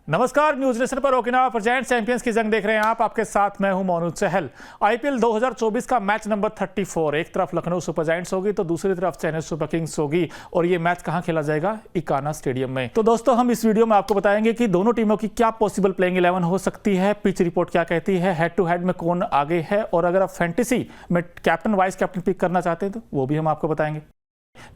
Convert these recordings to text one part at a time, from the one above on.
नमस्कार, news nation पर Okinawa presents champions की जंग देख रहे हैं आप। आपके साथ मैं हूं मोनू चहल। आईपीएल 2024 का मैच नंबर 34, एक तरफ लखनऊ सुपर जायंट्स होगी तो दूसरी तरफ चेन्नई सुपर किंग्स होगी। और ये मैच कहां खेला जाएगा? इकाना स्टेडियम में। तो दोस्तों, हम इस वीडियो में आपको बताएंगे कि दोनों टीमों की क्या पॉसिबल प्लेइंग 11 हो सकती है, पिच रिपोर्ट क्या कहती है, हेड टू हेड में कौन आगे है, और अगर आप फैंटेसी में कैप्टन वाइस कैप्टन पिक करना चाहते हैं तो वो भी हम आपको बताएंगे।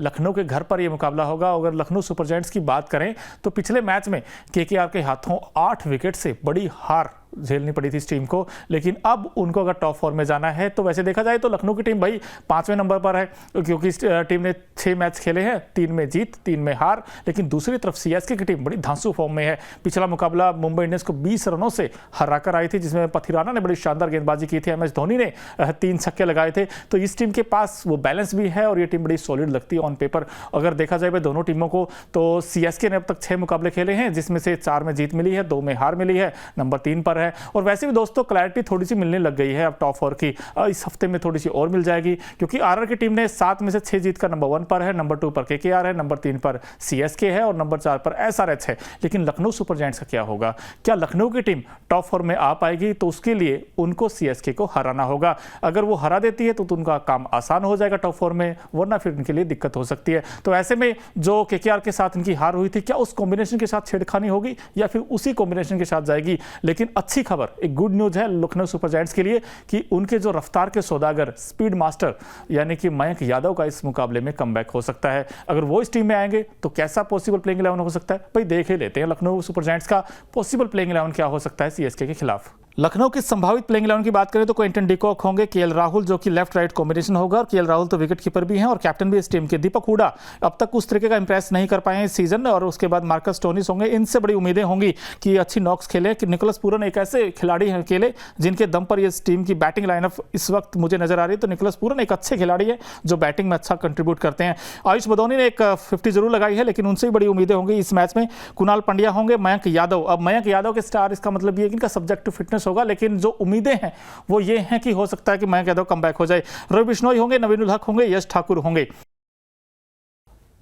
लखनऊ के घर पर यह मुकाबला होगा। अगर लखनऊ सुपर जायंट्स की बात करें तो पिछले मैच में केकेआर के हाथों 8 विकेट से बड़ी हार झेलनी पड़ी थी इस टीम को, लेकिन अब उनको अगर टॉप 4 में जाना है तो वैसे देखा जाए तो लखनऊ की टीम भाई 5वें नंबर पर है, क्योंकि इस टीम ने 6 मैच खेले हैं, 3 में जीत 3 में हार। लेकिन दूसरी तरफ सीएसके की टीम बड़ी धांसू फॉर्म में है। पिछला मुकाबला मुंबई इंडियंस को 20 रनों से हराकर आई थी, जिसमें पथिराना ने बड़ी शानदार गेंदबाजी की थी, एमएस धोनी ने 3 छक्के लगाए थे। तो इस टीम के पास वो बैलेंस भी है और ये टीम बड़ी सॉलिड लगती है ऑन पेपर। अगर देखा जाए दोनों टीमों को तो सीएसके ने अब तक 6 मुकाबले खेले हैं, जिसमें से 4 में जीत मिली है, 2 में हार मिली है, नंबर 3 पर है। और वैसे भी दोस्तों क्लैरिटी थोड़ी सी मिलने लग गई है अब टॉप 4 की। इस हफ्ते में थोड़ी सी और मिल जाएगी, क्योंकि आरआर की टीम ने 7 में से 6 जीत कर नंबर 1 पर है, नंबर 2 पर केकेआर है, नंबर 3 पर सीएसके है और नंबर 4 पर एसआरएच है। लेकिन लखनऊ सुपर जायंट्स का क्या होगा? क्या लखनऊ की टीम टॉप 4 में आ पाएगी? तो उसके लिए उनको सीएसके को हराना होगा। अगर वो हरा देती है तो उनका काम आसान हो जाएगा टॉप 4 में, वरना फिर उनके लिए दिक्कत हो सकती है। तो ऐसे में जो केकेआर के साथ इनकी हार हुई थी, क्या उस कॉम्बिनेशन के साथ छेड़खानी होगी या फिर उसी कॉम्बिनेशन के साथ जाएगी? लेकिन अच्छी खबर, एक गुड न्यूज है लखनऊ सुपर जायंट्स के लिए कि उनके जो रफ्तार के सौदागर, स्पीड मास्टर यानी कि मयंक यादव का इस मुकाबले में कमबैक हो सकता है। अगर वो इस टीम में आएंगे तो कैसा पॉसिबल प्लेइंग 11 हो सकता है, भाई देख ही लेते हैं लखनऊ सुपर जायंट्स का पॉसिबल प्लेइंग 11 क्या हो सकता है सीएसके के खिलाफ। लखनऊ की संभावित प्लेइंग 11 की बात करें तो क्विंटन डिकॉक होंगे, केएल राहुल जो कि लेफ्ट राइट कॉम्बिनेशन होगा, और केएल राहुल तो विकेट कीपर भी हैं और कैप्टन भी इस टीम के। दीपक हुडा अब तक उस तरीके का इंप्रेस नहीं कर पाए हैं इस सीजन, और उसके बाद मार्कस स्टोनिस होंगे। इनसे बड़ी उम्मीदें होंगी कि अच्छी नॉक्स खेले। कि निकोलस पूरन एक ऐसे खिलाड़ी हैं अकेले जिनके दम पर इस टीम की बैटिंग लाइनअप इस वक्त मुझे नजर आ रही है। तो निकोलस पूरन एक अच्छे खिलाड़ी है जो बैटिंग में अच्छा कंट्रीब्यूट करते हैं। आयुष बदौनी ने एक 50 जरूर लगाई है, लेकिन उनसे भी बड़ी उम्मीदें होंगी इस मैच में। कुणाल पंड्या होंगे, मयंक यादव। अब मयंक यादव के स्टार, इसका मतलब ये कि इनका सब्जेक्ट टू फिटनेस होगा, लेकिन जो उम्मीदें हैं वो ये हैं कि हो सकता है कि मयंक यादव कमबैक हो जाए। रवि बिश्नोई होंगे, नवीन उल हक होंगे, यश ठाकुर होंगे।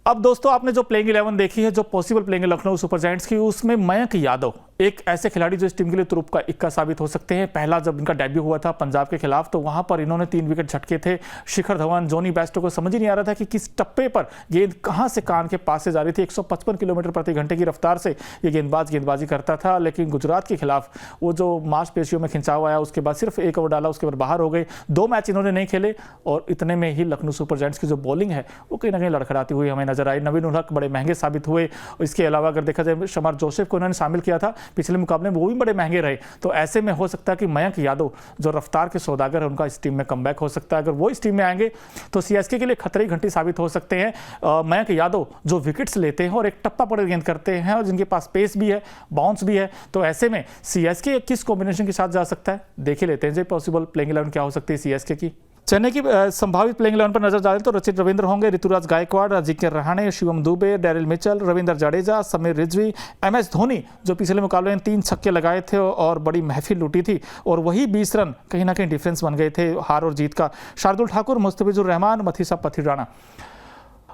अब दोस्तों, आपने जो प्लेइंग 11 देखी है, जो possible playing Lucknow Super giants की, उसमें मयंक यादव एक ऐसे खिलाड़ी जो इस टीम के लिए तुरुप का इक्का साबित हो सकते हैं। पहला जब इनका डेब्यू हुआ था पंजाब के खिलाफ तो वहां पर इन्होंने 3 विकेट झटके थे। शिखर धवन, जॉनी बेस्टो को समझ ही नहीं आ रहा था कि किस टप्पे पर गेंद कहां से कान के पास से जा रही थी। 155 किलोमीटर प्रति घंटे की रफ्तार से ये गेंदबाजी करता था, लेकिन गुजरात के खिलाफ वो जो मांसपेशियों में खिंचाव आया, उसके बाद सिर्फ 1 ओवर डाला, उसके बाद बाहर हो गए। 2 मैच इन्होंने नहीं खेले और इतने में ही लखनऊ सुपर जायंट्स की जो बॉलिंग है वो कहीं ना कहीं लड़खड़ाती हुई हमें नजर आई। नवीन उल हक बड़े महंगे साबित हुए। इसके अलावा अगर देखा जाए शमार जोसेफ को इन्होंने शामिल किया था पिछले मुकाबले में, वो भी बड़े महंगे रहे। तो ऐसे में हो सकता है कि मयंक यादव जो रफ्तार के सौदागर है, उनका इस टीम में कमबैक हो सकता है। अगर वो इस टीम में आएंगे तो सीएसके के लिए खतरे की घंटी साबित हो सकते हैं। मयंक यादव जो विकेट्स लेते हैं और एक टप्पा पड़े गेंद करते हैं और जिनके पास पेस भी है, बाउंस भी है, तो ऐसे में सीएसके किस कॉम्बिनेशन के साथ जा सकता है देख ही लेते हैं। पॉसिबल प्लेइंग 11 क्या हो सकती है सीएसके की। चेन्नई की संभावित प्लेइंग 11 पर नजर डालें तो रचित रविंद्र होंगे, Ruturaj Gaikwad, Ajinkya Rahane, Shivam Dube, Daryl Mitchell, Ravindra Jadeja, Sameer Rizvi, MS Dhoni जो पिछले मुकाबले में 3 छक्के लगाए थे और बड़ी महफिल लूटी थी, और वही 20 रन कहीं ना कहीं डिफरेंस बन गए थे हार और जीत का। शार्दुल ठाकुर, मुस्तफिजुर रहमान, मथीसा पथिराना।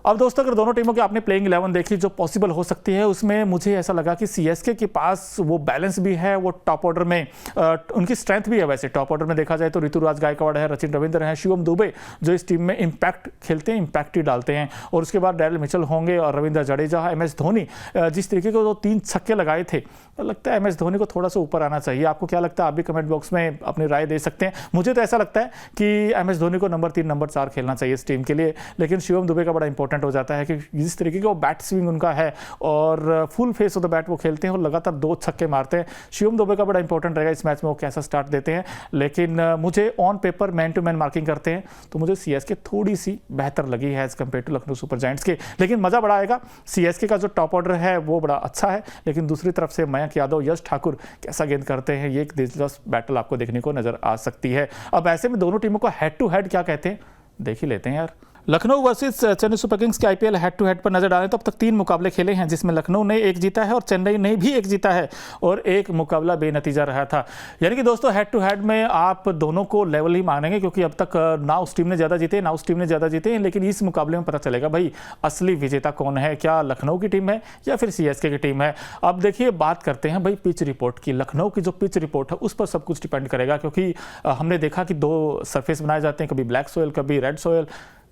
अब दोस्तों, अगर दोनों टीमों की आपने प्लेइंग 11 देखी जो पॉसिबल हो सकती है, उसमें मुझे ऐसा लगा कि सीएसके के पास वो बैलेंस भी है, वो टॉप ऑर्डर में उनकी स्ट्रेंथ भी है। वैसे टॉप ऑर्डर में देखा जाए तो ऋतुराज गायकवाड़ है, रचिन रविंद्र है, शिवम दुबे जो इस टीम में इंपैक्ट खेलते हैं, इंपैक्ट ही डालते हैं, और उसके बाद डेरिल मिचेल होंगे और रविंद्र जडेजा, एमएस धोनी। जिस तरीके के वो 3 छक्के लगाए थे, लगता है एमएस धोनी को थोड़ा सा ऊपर आना चाहिए। आपको क्या लगता है? आप भी कमेंट बॉक्स में अपनी राय दे सकते हैं। मुझे तो ऐसा लगता है कि एमएस धोनी को नंबर 3 नंबर 4 खेलना चाहिए इस टीम के लिए, लेकिन शिवम दुबे का बड़ा इंपॉर्टेंट हो जाता है कि जिस तरीके का वो बैट स्विंग उनका है और full face of the bat वो खेलते हैं और लगातार 2 छक्के मारते हैं। शिवम दुबे का बड़ा इंपॉर्टेंट रहेगा इस मैच में वो कैसा स्टार्ट देते हैं। लेकिन मुझे on paper man to man marking करते हैं तो मुझे सीएसके थोड़ी सी बेहतर लगी है as compare to Lucknow Super Giants के। लेकिन मजा बड़ा आएगा। सीएसके का जो टॉप ऑर्डर है वो बड़ा अच्छा है, लेकिन दूसरी तरफ से मयंक यादव, यश ठाकुर कैसा गेंद करते हैं, ये एक दिलचस्प बैटल आपको देखने को नजर आ सकती है। अब ऐसे में दोनों टीमों को हेड टू हेड क्या कहते हैं देख ही लेते हैं यार। Lucknow versus Chennai super Kings के आईपीएल हेड टू हेड पर नजर डालें तो अब तक 3 मुकाबले खेले हैं, जिसमें लखनऊ ने 1 जीता है और चेन्नई ने भी 1 जीता है और 1 मुकाबला बेनतीजा रहा था। यानी कि दोस्तों हेड टू हेड में आप दोनों को लेवल ही मानेंगे, क्योंकि अब तक ना उस टीम ने ज़्यादा जीते ना उस टीम ने ज़्यादा जीते हैं, लेकिन इस मुकाबले में पता चलेगा भाई असली विजेता कौन है, क्या लखनऊ की टीम है या फिर सीएसके की टीम है। अब देखिए बात करते हैं भाई पिच रिपोर्ट की। लखनऊ की जो पिच रिपोर्ट है उस पर सब कुछ डिपेंड करेगा, क्योंकि हमने देखा कि 2 सरफेस बनाए जाते हैं, कभी ब्लैक सोयल कभी रेड सोयल।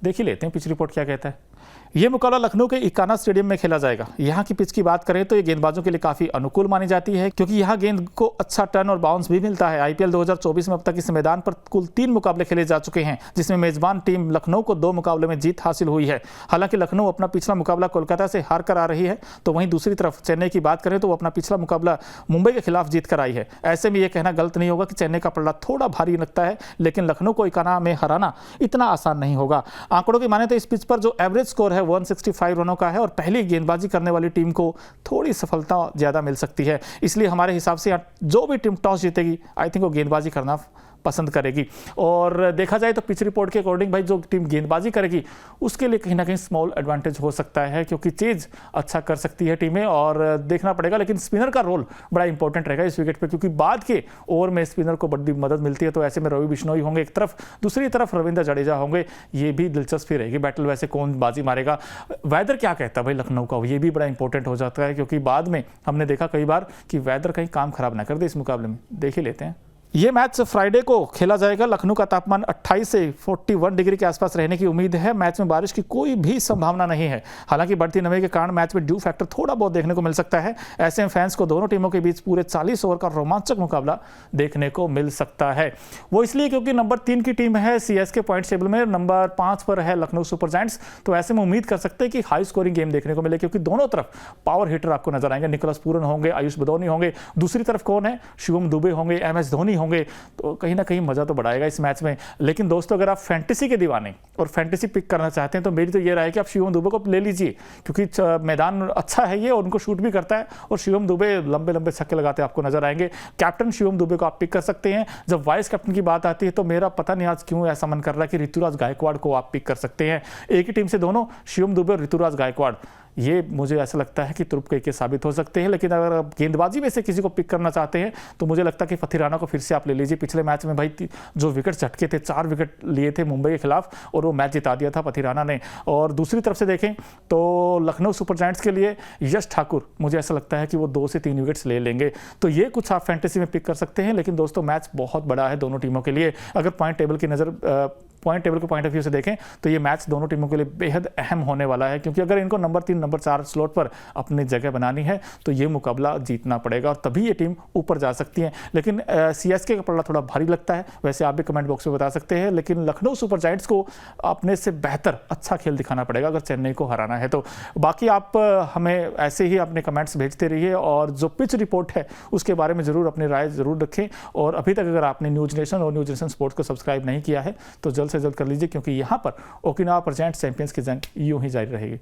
देख ही लेते हैं पिच रिपोर्ट क्या कहता है। ये मुकाबला लखनऊ के इकाना स्टेडियम में खेला जाएगा। यहाँ की पिच की बात करें तो ये गेंदबाजों के लिए काफी अनुकूल मानी जाती है, क्योंकि यहाँ गेंद को अच्छा टर्न और बाउंस भी मिलता है। आईपीएल 2024 में अब तक इस मैदान पर कुल 3 मुकाबले खेले जा चुके हैं, जिसमें मेजबान टीम लखनऊ को 2 मुकाबले में जीत हासिल हुई है। हालांकि लखनऊ अपना पिछला मुकाबला कोलकाता से हार कर आ रही है, तो वहीं दूसरी तरफ चेन्नई की बात करें तो वो अपना पिछला मुकाबला मुंबई के खिलाफ जीत कर आई है। ऐसे में यह कहना गलत नहीं होगा कि चेन्नई का पल्ला थोड़ा भारी लगता है, लेकिन लखनऊ को इकाना में हराना इतना आसान नहीं होगा। आंकड़ों की माने तो इस पिच पर जो एवरेज स्कोर है 165 रनों का है और पहली गेंदबाजी करने वाली टीम को थोड़ी सफलता ज्यादा मिल सकती है। इसलिए हमारे हिसाब से जो भी टीम टॉस जीतेगी आई थिंक वो गेंदबाजी करना पसंद करेगी। और देखा जाए तो पिच रिपोर्ट के अकॉर्डिंग भाई जो टीम गेंदबाजी करेगी उसके लिए कहीं ना कहीं स्मॉल एडवांटेज हो सकता है, क्योंकि चेज अच्छा कर सकती है टीमें और देखना पड़ेगा। लेकिन स्पिनर का रोल बड़ा इंपॉर्टेंट रहेगा इस विकेट पे, क्योंकि बाद के ओवर में स्पिनर को बड़ी मदद मिलती है। तो ऐसे में रवि बिश्नोई होंगे एक तरफ, दूसरी तरफ रविंद्र जडेजा होंगे। ये भी दिलचस्पी रहेगी बैटल, वैसे कौन बाजी मारेगा। वेदर क्या कहता है भाई लखनऊ का, ये भी बड़ा इंपॉर्टेंट हो जाता है, क्योंकि बाद में हमने देखा कई बार कि वेदर कहीं काम खराब ना कर दे इस मुकाबले में। देख ही लेते हैं। ये मैच फ्राइडे को खेला जाएगा। लखनऊ का तापमान 28 से 41 डिग्री के आसपास रहने की उम्मीद है। मैच में बारिश की कोई भी संभावना नहीं है। हालांकि बढ़ती नमी के कारण मैच में ड्यू फैक्टर थोड़ा बहुत देखने को मिल सकता है। ऐसे में फैंस को दोनों टीमों के बीच पूरे 40 ओवर का रोमांचक मुकाबला देखने को मिल सकता है। वो इसलिए क्योंकि नंबर 3 की टीम है सीएसके पॉइंट टेबल में, नंबर 5 पर है लखनऊ सुपर जायंट्स। तो ऐसे में उम्मीद कर सकते हैं कि हाई स्कोरिंग गेम देखने को मिले, क्योंकि दोनों तरफ पावर हिटर आपको नजर आएंगे। निकोलस पूरन होंगे, आयुष बदौनी होंगे, दूसरी तरफ कौन है, शिवम दुबे होंगे, MS धोनी होंगे। तो कहीं ना कहीं मजा तो बढ़ाएगा इस मैच में। लेकिन दोस्तों अगर आप फैंटेसी के दीवाने और फैंटेसी पिक करना चाहते हैं तो मेरी तो ये राय है कि आप शिवम दुबे को ले लीजिए, क्योंकि मैदान अच्छा है ये और उनको शूट भी करता है और शिवम दुबे लंबे लंबे छक्के लगाते आपको नजर आएंगे। कैप्टन शिवम दुबे को आप पिक कर सकते हैं। जब वाइस कैप्टन की बात आती है तो मेरा पता नहीं आज क्यों ऐसा मन कर रहा है कि ऋतुराज गायकवाड़ को आप पिक कर सकते हैं। एक ही टीम से दोनों, शिवम दुबे और ऋतुराज गायकवाड़, ये मुझे ऐसा लगता है कि तुरुप के साबित हो सकते हैं। लेकिन अगर आप गेंदबाजी में से किसी को पिक करना चाहते हैं तो मुझे लगता है कि फथी राणा को फिर से आप ले लीजिए। पिछले मैच में भाई जो विकेट झटके थे, 4 विकेट लिए थे मुंबई के खिलाफ और वो मैच जिता दिया था फथी राणा ने। और दूसरी तरफ से देखें तो लखनऊ सुपर जायंट्स के लिए यश ठाकुर, मुझे ऐसा लगता है कि वो 2 से 3 विकेट्स ले लेंगे। तो ये कुछ आप फैंटेसी में पिक कर सकते हैं। लेकिन दोस्तों मैच बहुत बड़ा है दोनों टीमों के लिए। अगर पॉइंट टेबल के पॉइंट ऑफ व्यू से देखें तो ये मैच दोनों टीमों के लिए बेहद अहम होने वाला है, क्योंकि अगर इनको नंबर 3 नंबर 4 स्लॉट पर अपनी जगह बनानी है तो ये मुकाबला जीतना पड़ेगा और तभी ये टीम ऊपर जा सकती है। लेकिन सीएसके का पल्ला थोड़ा भारी लगता है, वैसे आप भी कमेंट बॉक्स में बता सकते हैं। लेकिन लखनऊ सुपर जायंट्स को अपने से बेहतर अच्छा खेल दिखाना पड़ेगा अगर चेन्नई को हराना है तो। बाकी आप हमें ऐसे ही अपने कमेंट्स भेजते रहिए और जो पिच रिपोर्ट है उसके बारे में ज़रूर अपनी राय ज़रूर रखें। और अभी तक अगर आपने न्यूज़ नेशन और न्यूज़ नेशन स्पोर्ट्स को सब्सक्राइब नहीं किया है तो जल्द से जल्द कर लीजिए, क्योंकि यहाँ पर ओकिनावा प्रेजेंट चैंपियंस की जंग यूं ही जारी रहेगी।